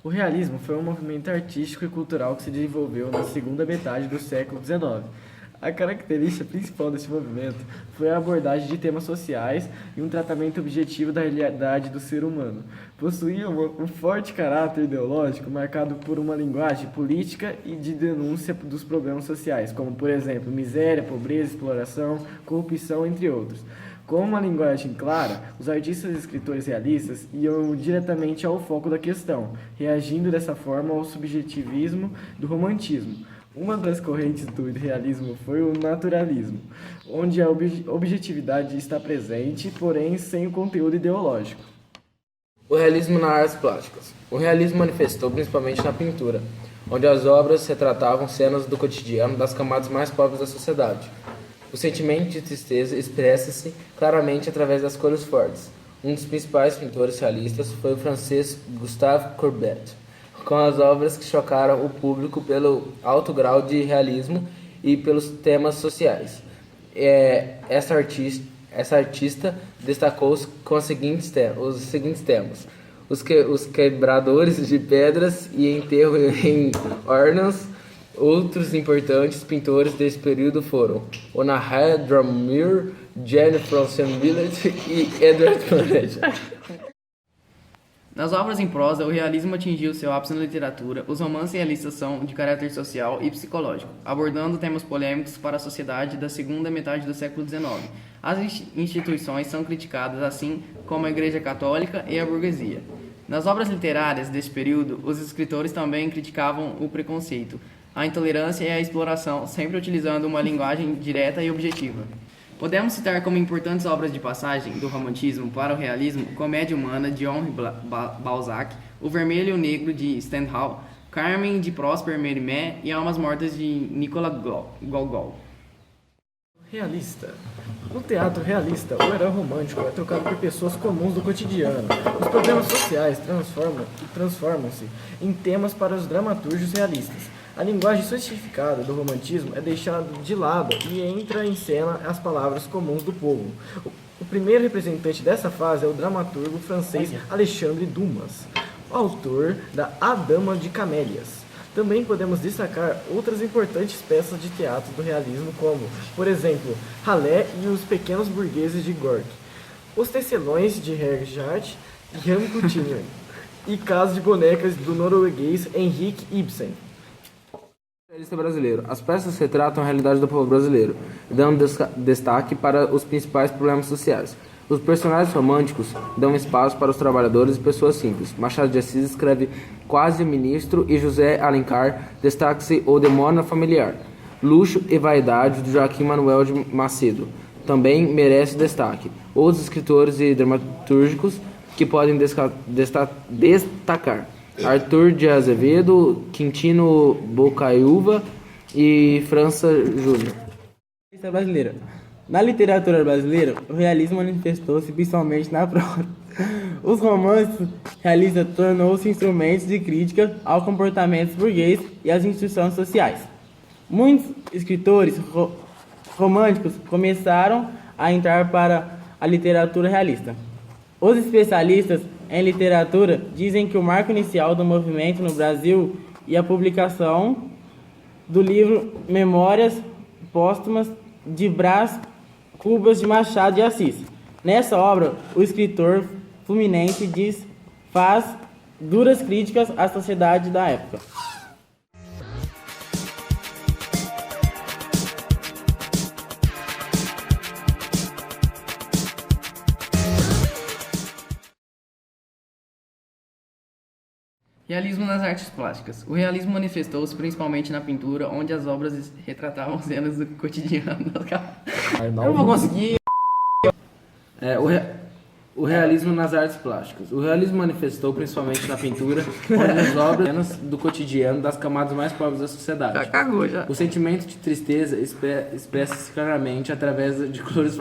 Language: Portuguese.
O realismo foi um movimento artístico e cultural que se desenvolveu na segunda metade do século XIX. A característica principal desse movimento foi a abordagem de temas sociais e um tratamento objetivo da realidade do ser humano. Possuía um forte caráter ideológico marcado por uma linguagem política e de denúncia dos problemas sociais, como, por exemplo, miséria, pobreza, exploração, corrupção, entre outros. Com uma linguagem clara, os artistas e escritores realistas iam diretamente ao foco da questão, reagindo dessa forma ao subjetivismo do romantismo. Uma das correntes do realismo foi o naturalismo, onde a objetividade está presente, porém sem o conteúdo ideológico. O realismo nas artes plásticas. O realismo manifestou principalmente na pintura, onde as obras retratavam cenas do cotidiano das camadas mais pobres da sociedade. O sentimento de tristeza expressa-se claramente através das cores fortes. Um dos principais pintores realistas foi o francês Gustave Courbet, com as obras que chocaram o público pelo alto grau de realismo e pelos temas sociais. Essa artista destacou-se com os seguintes temas: os quebradores de pedras e enterro em urnas. Outros importantes pintores desse período foram Honoré Daumier, Jean François Millet e Edward Manet. Nas obras em prosa, o realismo atingiu seu ápice na literatura. Os romances realistas são de caráter social e psicológico, abordando temas polêmicos para a sociedade da segunda metade do século XIX. As instituições são criticadas, assim como a Igreja Católica e a burguesia. Nas obras literárias deste período, os escritores também criticavam o preconceito, a intolerância e a exploração, sempre utilizando uma linguagem direta e objetiva. Podemos citar como importantes obras de passagem do romantismo para o realismo Comédia Humana, de Henri Balzac, O Vermelho e o Negro, de Stendhal, Carmen, de Prosper Mérimée e Almas Mortas, de Nicolas Gogol. Realista. No teatro realista, o herói romântico é trocado por pessoas comuns do cotidiano. Os problemas sociais transformam-se em temas para os dramaturgos realistas. A linguagem sofisticada do romantismo é deixada de lado e entra em cena as palavras comuns do povo. O primeiro representante dessa fase é o dramaturgo francês Alexandre Dumas, autor da A Dama de Camélias. Também podemos destacar outras importantes peças de teatro do realismo, como, por exemplo, Ralé e os Pequenos Burgueses de Gorky, Os Tecelões de Hergé e Jan Coutinho e Casa de Bonecas do norueguês Henrik Ibsen. Realista brasileiro. As peças retratam a realidade do povo brasileiro, dando destaque para os principais problemas sociais. Os personagens românticos dão espaço para os trabalhadores e pessoas simples. Machado de Assis escreve Quase Ministro e José Alencar destaca-se O Demônio Familiar. Luxo e Vaidade, de Joaquim Manuel de Macedo, também merece destaque. Outros escritores e dramaturgos que podem destacar: Arthur de Azevedo, Quintino Bocaiúva e França Júnior. Brasileira. Na literatura brasileira, o realismo manifestou-se principalmente na prosa. Os romances realistas tornou-se instrumentos de crítica ao comportamento burguês e às instituições sociais. Muitos escritores românticos começaram a entrar para a literatura realista. Os especialistas em literatura dizem que o marco inicial do movimento no Brasil e a publicação do livro Memórias Póstumas de Brás Cubas de Machado de Assis. Nessa obra, o escritor fluminense faz duras críticas à sociedade da época. Realismo nas artes plásticas. O realismo manifestou-se principalmente na pintura, onde as obras retratavam cenas do cotidiano. Eu não vou conseguir. O realismo nas artes plásticas. O realismo manifestou principalmente na pintura, onde as obras cenas do cotidiano das camadas mais pobres da sociedade. Já cagou, já. O sentimento de tristeza expressa-se claramente através de cores...